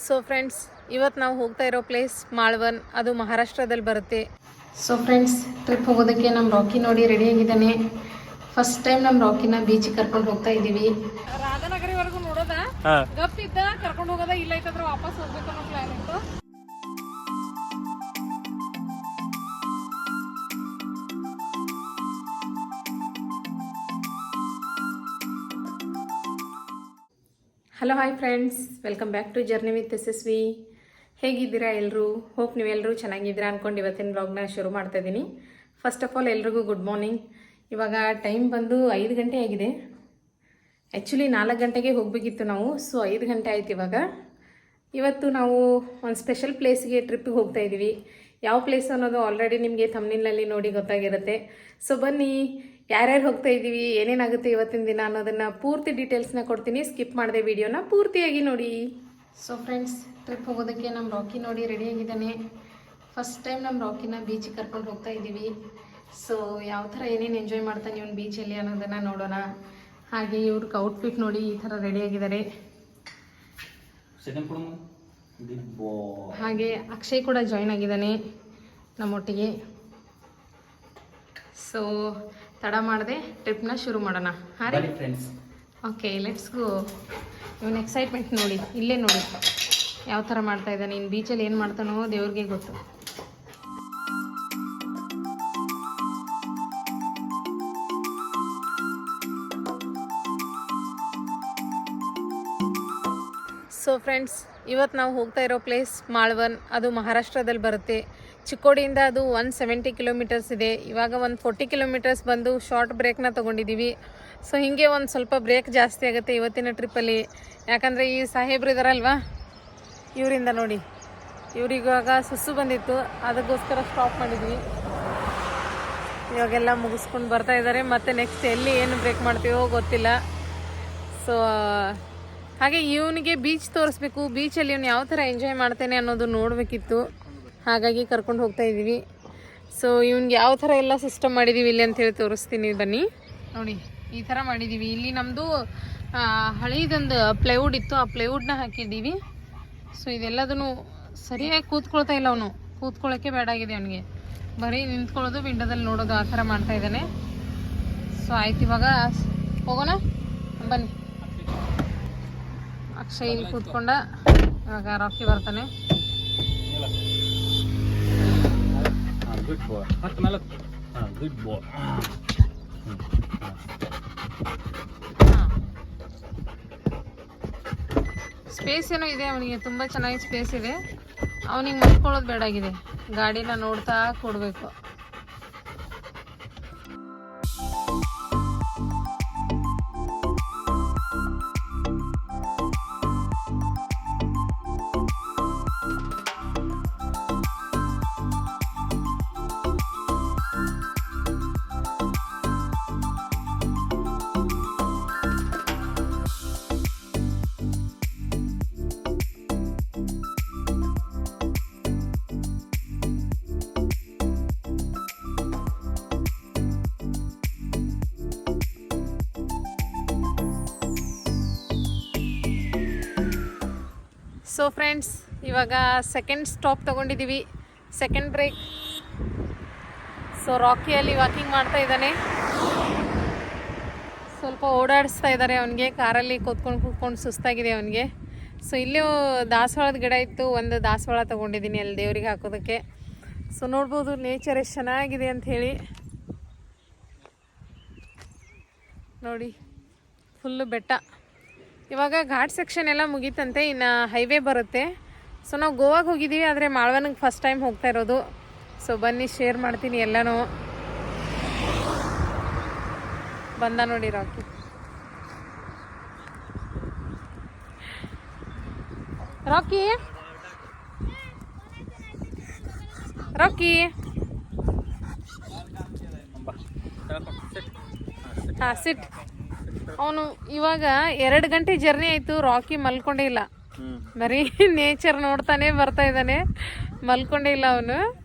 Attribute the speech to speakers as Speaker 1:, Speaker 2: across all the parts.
Speaker 1: So friends, ಇವತ್ತು ನಾವು ಹೋಗ್ತಾ ಇರೋ ಪ್ಲೇಸ್ ಮಾಳ್ವನ್, ಅದು ಮಹಾರಾಷ್ಟ್ರದಲ್ಲಿ ಬರುತ್ತೆ. ಸೊ ಫ್ರೆಂಡ್ಸ್, ಟ್ರಿಪ್ ಹೋಗೋದಕ್ಕೆ ನಮ್ಮ ರಾಕಿ ನೋಡಿ ರೆಡಿ ಆಗಿದ್ದಾನೆ. ಫಸ್ಟ್ ಟೈಮ್ ನಮ್ಮ ರಾಕಿನ ಬೀಚಿಗೆ ಕರ್ಕೊಂಡು ಹೋಗ್ತಾ ಇದ್ದೀವಿ. ರಾಧಾನಗರಿವರೆಗೂ ನೋಡೋದ ಗಪ್ಪಿದ್ದ ಕರ್ಕೊಂಡು ಹೋಗೋದ, ಇಲ್ಲ ಐತಂದ್ರೆ ವಾಪಸ್ ಹೋಗ್ಬೇಕು ಅನ್ನೋ ಪ್ಲಾನ್ ಇತ್ತು. Hello hi friends, welcome back to journey with Yashasvi. ಹೇಗಿದ್ದೀರಾ ಎಲ್ಲರೂ? ಹೋಪ್ ನೀವೆಲ್ಲರೂ ಚೆನ್ನಾಗಿದ್ದೀರಾ ಅಂದ್ಕೊಂಡು ಇವತ್ತಿನ ಬ್ಲಾಗ್ನ ಶುರು ಮಾಡ್ತಾ ಇದ್ದೀನಿ. ಫಸ್ಟ್ ಆಫ್ ಆಲ್ ಎಲ್ರಿಗೂ ಗುಡ್ ಮಾರ್ನಿಂಗ್. ಇವಾಗ ಟೈಮ್ ಬಂದು 5 ಗಂಟೆ ಆಗಿದೆ. ಆ್ಯಕ್ಚುಲಿ 4 ಗಂಟೆಗೆ ಹೋಗಬೇಕಿತ್ತು ನಾವು. ಸೊ 5 ಗಂಟೆ ಆಯ್ತು ಇವಾಗ. ಇವತ್ತು ನಾವು ಒಂದು ಸ್ಪೆಷಲ್ ಪ್ಲೇಸ್ಗೆ ಟ್ರಿಪ್ಪಿಗೆ ಹೋಗ್ತಾ ಇದ್ದೀವಿ. ಯಾವ ಪ್ಲೇಸ್ ಅನ್ನೋದು ಆಲ್ರೆಡಿ ನಿಮಗೆ ಥಂಬ್ನೇಲ್ನಲ್ಲಿ ನೋಡಿ ಗೊತ್ತಾಗಿರುತ್ತೆ. ಸೊ ಬನ್ನಿ, ಯಾರ್ಯಾರು ಹೋಗ್ತಾ ಇದ್ದೀವಿ, ಏನೇನಾಗುತ್ತೆ ಇವತ್ತಿನ ದಿನ ಅನ್ನೋದನ್ನು ಪೂರ್ತಿ ಡೀಟೇಲ್ಸ್ನ ಕೊಡ್ತೀನಿ. ಸ್ಕಿಪ್ ಮಾಡಿದೆ ವಿಡಿಯೋನ ಪೂರ್ತಿಯಾಗಿ ನೋಡಿ. ಸೊ ಫ್ರೆಂಡ್ಸ್, ಟ್ರಿಪ್ ಹೋಗೋದಕ್ಕೆ ನಮ್ಮ ರಾಕಿ ನೋಡಿ ರೆಡಿ ಆಗಿದ್ದಾನೆ. ಫಸ್ಟ್ ಟೈಮ್ ನಮ್ಮ ರಾಕಿನ ಬೀಚಿಗೆ ಕರ್ಕೊಂಡು ಹೋಗ್ತಾ ಇದ್ದೀವಿ. ಸೊ ಯಾವ ಥರ ಏನೇನು ಎಂಜಾಯ್ ಮಾಡ್ತಾನೆ ಇವನು ಬೀಚಲ್ಲಿ ಅನ್ನೋದನ್ನು ನೋಡೋಣ. ಹಾಗೆ ಇವ್ರಿಗೆ ಔಟ್ಫಿಟ್ ನೋಡಿ ಈ ಥರ ರೆಡಿ ಆಗಿದ್ದಾರೆ. ಹಾಗೆ ಅಕ್ಷಯ್ ಕೂಡ ಜಾಯ್ನ್ ಆಗಿದ್ದಾನೆ ನಮ್ಮೊಟ್ಟಿಗೆ. ಸೊ ತಡ ಮಾಡದೆ ಟ್ರಿಪ್ನ ಶುರು ಮಾಡೋಣ. ಹಾಂ ರೀ friends, okay let's go. Even excitement ನೋಡಿ, ಇಲ್ಲೇ ನೋಡಿ ಯಾವ ಥರ ಮಾಡ್ತಾ ಇದ್ದಾನೆ. ಇನ್ನು ಬೀಚಲ್ಲಿ ಏನು ಮಾಡ್ತಾನೋ ದೇವ್ರಿಗೆ ಗೊತ್ತು. ಸೊ ಫ್ರೆಂಡ್ಸ್, ಇವತ್ತು ನಾವು ಹೋಗ್ತಾ ಇರೋ ಪ್ಲೇಸ್ ಮಾಳ್ವನ್, ಅದು ಮಹಾರಾಷ್ಟ್ರದಲ್ಲಿ ಬರುತ್ತೆ. ಚಿಕ್ಕೋಡಿಯಿಂದ ಅದು 170 ಕಿಲೋಮೀಟರ್ಸ್ ಇದೆ. ಇವಾಗ ಒಂದು 40 ಕಿಲೋಮೀಟರ್ಸ್ ಬಂದು ಶಾರ್ಟ್ ಬ್ರೇಕ್ನ ತೊಗೊಂಡಿದ್ದೀವಿ. ಸೊ ಹೀಗೆ ಒಂದು ಸ್ವಲ್ಪ ಬ್ರೇಕ್ ಜಾಸ್ತಿ ಆಗುತ್ತೆ ಇವತ್ತಿನ ಟ್ರಿಪ್ಪಲ್ಲಿ. ಯಾಕಂದರೆ ಈ ಸಾಹೇಬ್ರು ಇದ್ದಾರಲ್ವಾ, ಇವರಿಂದ ನೋಡಿ, ಇವ್ರಿಗಾಗ ಸುಸ್ಸು ಬಂದಿತ್ತು, ಅದಕ್ಕೋಸ್ಕರ ಸ್ಟಾಪ್ ಮಾಡಿದ್ವಿ. ಇವಾಗೆಲ್ಲ ಮುಗಿಸ್ಕೊಂಡು ಬರ್ತಾ ಇದ್ದಾರೆ. ಮತ್ತು ನೆಕ್ಸ್ಟ್ ಎಲ್ಲಿ ಏನು ಬ್ರೇಕ್ ಮಾಡ್ತೀವೋ ಗೊತ್ತಿಲ್ಲ. ಸೊ ಹಾಗೆ ಇವನಿಗೆ ಬೀಚ್ ತೋರಿಸ್ಬೇಕು, ಬೀಚಲ್ಲಿ ಇವನು ಯಾವ ಥರ ಎಂಜಾಯ್ ಮಾಡ್ತಾನೆ ಅನ್ನೋದು ನೋಡಬೇಕಿತ್ತು. ಹಾಗಾಗಿ ಕರ್ಕೊಂಡು ಹೋಗ್ತಾ ಇದ್ದೀವಿ. ಸೊ ಇವ್ನಿಗೆ ಯಾವ ಥರ ಎಲ್ಲ ಸಿಸ್ಟಮ್ ಮಾಡಿದ್ದೀವಿ ಇಲ್ಲಿ ಅಂಥೇಳಿ ತೋರಿಸ್ತೀನಿ ಬನ್ನಿ. ನೋಡಿ ಈ ಥರ ಮಾಡಿದ್ದೀವಿ. ಇಲ್ಲಿ ನಮ್ಮದು ಹಳೇದೊಂದು ಪ್ಲೈವುಡ್ ಇತ್ತು, ಆ ಪ್ಲೈವುಡ್ನ ಹಾಕಿದ್ದೀವಿ. ಸೊ ಇದೆಲ್ಲದೂ ಸರಿಯಾಗಿ ಕೂತ್ಕೊಳ್ತಾ ಇಲ್ಲ ಅವನು, ಕೂತ್ಕೊಳ್ಳೋಕ್ಕೆ ಬೇಡ ಆಗಿದೆ ಅವನಿಗೆ. ಬರೀ ನಿಂತ್ಕೊಳ್ಳೋದು, ವಿಂಡೋದಲ್ಲಿ ನೋಡೋದು, ಆ ಥರ ಮಾಡ್ತಾ ಇದ್ದಾನೆ. ಸೊ ಆಯ್ತು, ಇವಾಗ ಹೋಗೋಣ ಬನ್ನಿ. ಅಕ್ಷಯ್ ಇಲ್ಲಿ ಕೂತ್ಕೊಂಡ, ಇವಾಗ ರಾಕಿ ಬರ್ತಾನೆ. ಸ್ಪೇಸ್ ಏನೋ ಇದೆ ಅವನಿಗೆ, ತುಂಬ ಚೆನ್ನಾಗಿ ಸ್ಪೇಸ್ ಇದೆ. ಅವನಿಗೆ ಮಲ್ಕೊಳ್ಳೋದು ಬೇಡಾಗಿದೆ, ಗಾಡಿನ ನೋಡ್ತಾ ಕೊಡಬೇಕು. ಸೊ ಫ್ರೆಂಡ್ಸ್, ಇವಾಗ ಸೆಕೆಂಡ್ ಸ್ಟಾಪ್ ತೊಗೊಂಡಿದ್ದೀವಿ, ಸೆಕೆಂಡ್ ಬ್ರೇಕ್. ಸೊ ರಾಕಿಯಲ್ಲಿ ವಾಕಿಂಗ್ ಮಾಡ್ತಾ ಇದ್ದಾನೆ, ಸ್ವಲ್ಪ ಓಡಾಡಿಸ್ತಾ ಇದ್ದಾರೆ ಅವನಿಗೆ. ಕಾರಲ್ಲಿ ಕೂತ್ಕೊಂಡು ಸುಸ್ತಾಗಿದೆ ಅವನಿಗೆ. ಸೊ ಇಲ್ಲೂ ದಾಸವಾಳದ ಗಿಡ ಇತ್ತು, ಒಂದು ದಾಸವಾಳ ತೊಗೊಂಡಿದ್ದೀನಿ ಅಲ್ಲಿ ದೇವರಿಗೆ ಹಾಕೋದಕ್ಕೆ. ಸೊ ನೋಡ್ಬೋದು ನೇಚರ್ ಎಷ್ಟು ಚೆನ್ನಾಗಿದೆ ಅಂತ ಹೇಳಿ. ನೋಡಿ ಫುಲ್ಲು ಬೆಟ್ಟ. ಇವಾಗ ಘಾಟ್ ಸೆಕ್ಷನ್ ಎಲ್ಲ ಮುಗೀತಂತೆ, ಇನ್ನು ಹೈವೇ ಬರುತ್ತೆ. ಸೊ ನಾವು ಗೋವಾಗೆ ಹೋಗಿದ್ದೀವಿ, ಆದರೆ ಮಾಳ್ವನ್ಗೆ ಫಸ್ಟ್ ಟೈಮ್ ಹೋಗ್ತಾ ಇರೋದು. ಸೊ ಬನ್ನಿ ಶೇರ್ ಮಾಡ್ತೀನಿ ಎಲ್ಲನೂ. ಬಂದ ನೋಡಿ ರಾಕಿ. ರಾಕಿ ರಾಕಿ ಹಾಂ ಸಿಟ್. ಅವನು ಇವಾಗ 2 ಗಂಟೆ ಜರ್ನಿ ಆಯಿತು, ರಾಕಿ ಮಲ್ಕೊಂಡೇ ಇಲ್ಲ. ಬರೀ ನೇಚರ್ ನೋಡ್ತಾನೆ ಬರ್ತಾ ಇದ್ದಾನೆ, ಮಲ್ಕೊಂಡೇ ಇಲ್ಲ ಅವನು.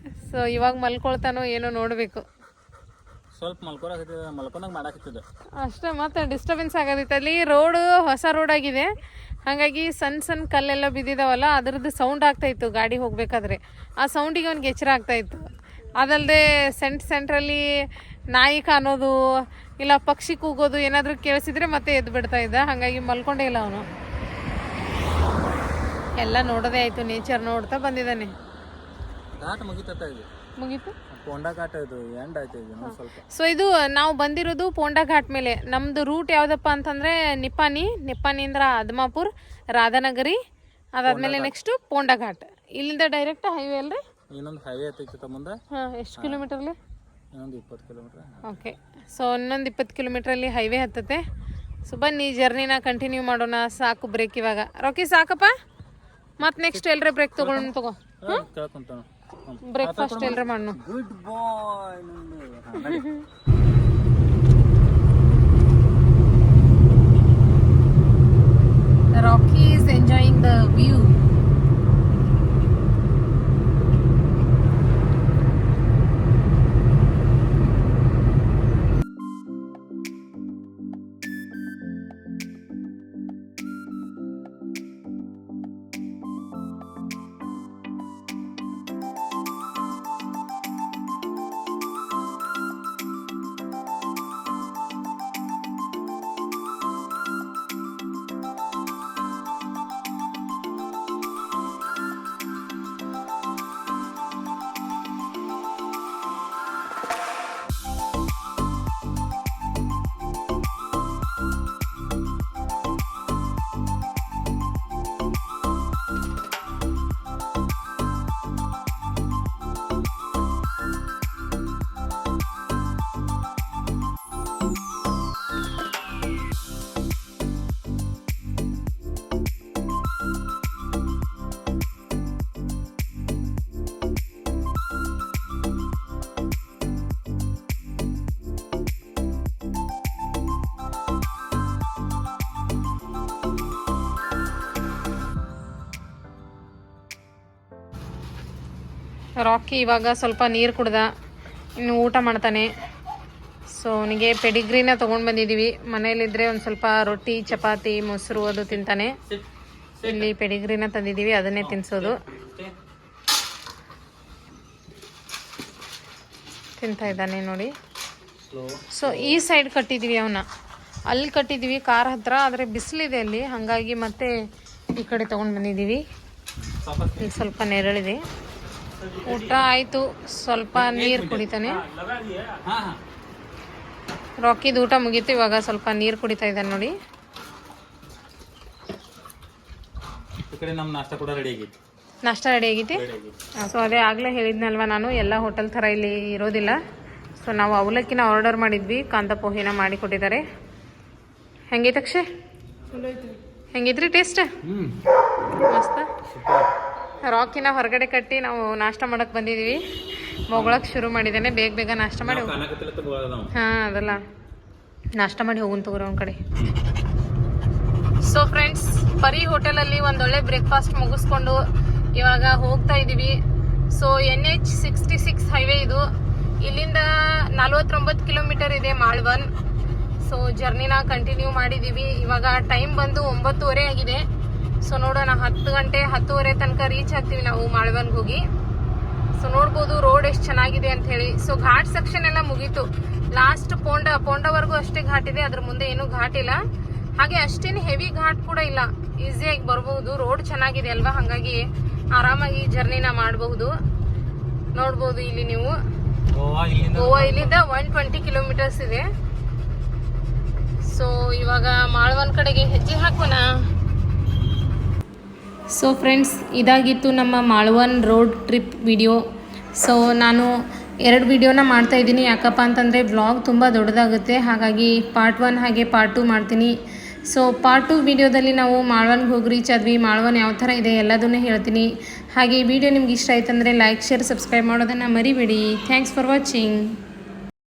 Speaker 1: ಸೊ ಇವಾಗ ಮಲ್ಕೊಳ್ತಾನೋ ಏನೋ ನೋಡಬೇಕು.
Speaker 2: ಸ್ವಲ್ಪ ಮಲ್ಕೊಂಡಾಗ ಮಾಡಾಕತ್ತಿದ್ದೆ
Speaker 1: ಅಷ್ಟೇ. ಮತ್ತೆ ಡಿಸ್ಟರ್ಬೆನ್ಸ್ ಆಗೋದೈತೆ. ಅಲ್ಲಿ ರೋಡು ಹೊಸ ರೋಡ್ ಆಗಿದೆ, ಹಾಗಾಗಿ ಸಣ್ಣ ಕಲ್ಲೆಲ್ಲ ಬಿದ್ದಿದಾವಲ್ಲ, ಅದ್ರದ್ದು ಸೌಂಡ್ ಆಗ್ತಾಯಿತ್ತು ಗಾಡಿ ಹೋಗಬೇಕಾದ್ರೆ. ಆ ಸೌಂಡಿಗೆ ಅವ್ನಿಗೆ ಎಚ್ಚರ ಆಗ್ತಾಯಿತ್ತು. ಅದಲ್ಲದೆ ಸೆಂಟ್ರಲ್ಲಿ ನಾಯಿ ಕಾಣೋದು ಇಲ್ಲ ಪಕ್ಷಿ ಕೂಗೋದು ಏನಾದರೂ ಕೇಳಿಸಿದ್ರೆ ಮತ್ತೆ ಎದ್ದು ಬಿಡ್ತಾ ಇದ್ದ. ಹಾಗಾಗಿ ಮಲ್ಕೊಂಡೇ ಇಲ್ಲ ಅವನು. ಎಲ್ಲ ನೋಡೋದೇ ಆಯಿತು, ನೇಚರ್ ನೋಡ್ತಾ ಬಂದಿದ್ದಾನೆ.
Speaker 2: ಘಾಟ್
Speaker 1: ಮುಗೀತು.
Speaker 2: ಪೋಂಡಾ ಘಾಟ್ ಇದು ಎಂಡ್ ಆಯ್ತು ಈಗ ಸ್ವಲ್ಪ.
Speaker 1: ಸೊ ಇದು ನಾವು ಬಂದಿರೋದು ಪೋಂಡಾ ಘಾಟ್ ಮೇಲೆ. ನಮ್ಮದು ರೂಟ್ ಯಾವುದಪ್ಪ ಅಂತಂದರೆ ನಿಪ್ಪಾನಿಂದ ಆದಮಾಪುರ್, ರಾಧಾನಗರಿ, ಅದಾದಮೇಲೆ ನೆಕ್ಸ್ಟು ಪೋಂಡಾ ಘಾಟ್. ಇಲ್ಲಿಂದ ಡೈರೆಕ್ಟ್ ಹೈವೇ ಅಲ್ರಿ.
Speaker 2: ಇನ್ನೊಂದು ಹೈವೇ ಐತಿ ಮುಂದೆ.
Speaker 1: ಹಾಂ, ಎಷ್ಟು ಕಿಲೋಮೀಟರ್ಲಿ?
Speaker 2: ಇನ್ನೊಂದು 20 ಕಿಲೋಮೀಟ್ರ್.
Speaker 1: ಓಕೆ, ಸೊ ಇನ್ನೊಂದು 20 ಕಿಲೋಮೀಟ್ರಲ್ಲಿ ಹೈವೇ ಹತ್ತತ್ತೆ. ಸೊ ಬನ್ನಿ ಜರ್ನಿನ ಕಂಟಿನ್ಯೂ ಮಾಡೋಣ. ಸಾಕು ಬ್ರೇಕ್ ಇವಾಗ. ರಾಕಿ ಸಾಕಪ್ಪ, ಮತ್ತು ನೆಕ್ಸ್ಟ್ ಎಲ್ಲರೇ ಬ್ರೇಕ್ ತಗೋ. ಬ್ರೇಕ್ಫಾಸ್ಟ್ ಎಲ್ಲರ ಮಾಡೋಣ.
Speaker 2: Good boy.
Speaker 1: Rocky is enjoying the view. Rocky ಇವಾಗ ಸ್ವಲ್ಪ ನೀರು ಕುಡ್ದ, ಇನ್ನು ಊಟ ಮಾಡ್ತಾನೆ. ಸೊ ಅವನಿಗೆ ಪೆಡಿಗ್ರಿನ ತೊಗೊಂಡು ಬಂದಿದ್ದೀವಿ. ಮನೇಲಿದ್ದರೆ ಒಂದು ಸ್ವಲ್ಪ ರೊಟ್ಟಿ, ಚಪಾತಿ, ಮೊಸರು ಅದು ತಿಂತಾನೆ. ಇಲ್ಲಿ ಪೆಡಿಗ್ರಿನ ತಂದಿದ್ದೀವಿ, ಅದನ್ನೇ ತಿನ್ನಿಸೋದು. ತಿಂತಾ ಇದ್ದಾನೆ ನೋಡಿ. ಸೊ ಈ ಸೈಡ್ ಕಟ್ಟಿದ್ದೀವಿ ಅವನ್ನ, ಅಲ್ಲಿ ಕಟ್ಟಿದ್ದೀವಿ ಕಾರ್ ಹತ್ರ. ಆದರೆ ಬಿಸಿಲಿದೆ ಅಲ್ಲಿ, ಹಾಗಾಗಿ ಮತ್ತೆ ಈ ಕಡೆ ತೊಗೊಂಡು ಬಂದಿದ್ದೀವಿ. ಇಲ್ಲಿ ಸ್ವಲ್ಪ ನೆರಳಿದೆ. ಊಟ ಆಯಿತು, ಸ್ವಲ್ಪ ನೀರು ಕುಡಿತಾನೆ. ರಾಕಿದು ಊಟ ಮುಗೀತು, ಇವಾಗ ಸ್ವಲ್ಪ ನೀರು ಕುಡಿತಾ ಇದ್ದಾನೆ ನೋಡಿ. ನಾಷ್ಟ ರೆಡಿ ಆಗೈತಿ. ಸೊ ಅದೇ ಆಗಲೇ ಹೇಳಿದ್ನಲ್ವ ನಾನು, ಎಲ್ಲ ಹೋಟೆಲ್ ಥರ ಇಲ್ಲಿ ಇರೋದಿಲ್ಲ. ಸೊ ನಾವು ಅವಲಕ್ಕಿನ ಆರ್ಡರ್ ಮಾಡಿದ್ವಿ, ಕಾಂತ ಪೋಹಿನ ಮಾಡಿ ಕೊಟ್ಟಿದ್ದಾರೆ. ಹೆಂಗೈತೆ ಅಕ್ಷಯ್? ಹೆಂಗಿದ್ರಿ ಟೇಸ್ಟ್? ಮಸ್ತ. ರಾಕಿನ ಹೊರಗಡೆ ಕಟ್ಟಿ ನಾವು ನಾಷ್ಟ ಮಾಡಕ್ಕೆ ಬಂದಿದ್ದೀವಿ. ಮೊಗಳಕ್ಕೆ ಶುರು ಮಾಡಿದ್ದೇನೆ. ಬೇಗ ನಾಷ್ಟ ಮಾಡಿ. ಹಾಂ ಅದಲ್ಲ, ನಾಷ್ಟ ಮಾಡಿ ಹೋಗುನ್ ತಗೋರಿ ಒಂದು ಕಡೆ. ಸೊ ಫ್ರೆಂಡ್ಸ್, ಪರಿ ಹೋಟೆಲಲ್ಲಿ ಒಂದೊಳ್ಳೆ ಬ್ರೇಕ್ಫಾಸ್ಟ್ ಮುಗಿಸ್ಕೊಂಡು ಇವಾಗ ಹೋಗ್ತಾ ಇದ್ದೀವಿ. ಸೊ NH66 ಹೈವೇ ಇದು. ಇಲ್ಲಿಂದ 49 ಕಿಲೋಮೀಟರ್ ಇದೆ ಮಾಳ್ವನ್. ಸೊ ಜರ್ನಿನ ಕಂಟಿನ್ಯೂ ಮಾಡಿದ್ದೀವಿ. ಇವಾಗ ಟೈಮ್ ಬಂದು 9:30 ಆಗಿದೆ. ಸೊ ನೋಡೋಣ, 10 ಗಂಟೆ 10:30 ತನಕ ರೀಚ್ ಆಗ್ತೀವಿ ನಾವು ಮಾಳ್ವನ್ಗೆ ಹೋಗಿ. ಸೊ ನೋಡ್ಬೋದು ರೋಡ್ ಎಷ್ಟು ಚೆನ್ನಾಗಿದೆ ಅಂತ ಹೇಳಿ. ಸೊ ಘಾಟ್ ಸೆಕ್ಷನ್ ಎಲ್ಲ ಮುಗೀತು. ಲಾಸ್ಟ್ ಪೋಂಡವರೆಗೂ ಅಷ್ಟೇ ಘಾಟ್ ಇದೆ, ಅದ್ರ ಮುಂದೆ ಏನೂ ಘಾಟ್ ಇಲ್ಲ. ಹಾಗೆ ಅಷ್ಟೇನು ಹೆವಿ ಘಾಟ್ ಕೂಡ ಇಲ್ಲ, ಈಸಿಯಾಗಿ ಬರ್ಬಹುದು. ರೋಡ್ ಚೆನ್ನಾಗಿದೆ ಅಲ್ವಾ, ಹಾಗಾಗಿ ಆರಾಮಾಗಿ ಜರ್ನಿನ ಮಾಡಬಹುದು. ನೋಡ್ಬೋದು ಇಲ್ಲಿ ನೀವು, ಗೋವಾ ಇಲ್ಲಿಂದ 120 ಕಿಲೋಮೀಟರ್ಸ್ ಇದೆ. ಸೊ ಇವಾಗ ಮಾಳ್ವನ್ ಕಡೆಗೆ ಹೆಜ್ಜೆ ಹಾಕೋಣ. ಸೊ ಫ್ರೆಂಡ್ಸ್, ಇದಾಗಿತ್ತು ನಮ್ಮ ಮಾಳ್ವನ್ ರೋಡ್ ಟ್ರಿಪ್ ವಿಡಿಯೋ. ಸೊ ನಾನು 2 ವಿಡಿಯೋನ ಮಾಡ್ತಾಯಿದ್ದೀನಿ. ಯಾಕಪ್ಪ ಅಂತಂದರೆ ವ್ಲಾಗ್ ತುಂಬ ದೊಡ್ಡದಾಗುತ್ತೆ, ಹಾಗಾಗಿ ಪಾರ್ಟ್ 1 ಹಾಗೆ ಪಾರ್ಟ್ 2 ಮಾಡ್ತೀನಿ. ಸೊ ಪಾರ್ಟ್ 2 ವಿಡಿಯೋದಲ್ಲಿ ನಾವು ಮಾಳ್ವನ್ಗೆ ಹೋಗಿ ರೀಚ್ ಆದ್ವಿ. ಮಾಳ್ವನ್ ಯಾವ ಥರ ಇದೆ ಎಲ್ಲದನ್ನೇ ಹೇಳ್ತೀನಿ. ಹಾಗೆ ಈ ವಿಡಿಯೋ ನಿಮ್ಗೆ ಇಷ್ಟ ಆಯ್ತಂದರೆ ಲೈಕ್, ಶೇರ್, ಸಬ್ಸ್ಕ್ರೈಬ್ ಮಾಡೋದನ್ನು ಮರಿಬೇಡಿ. Thanks for watching.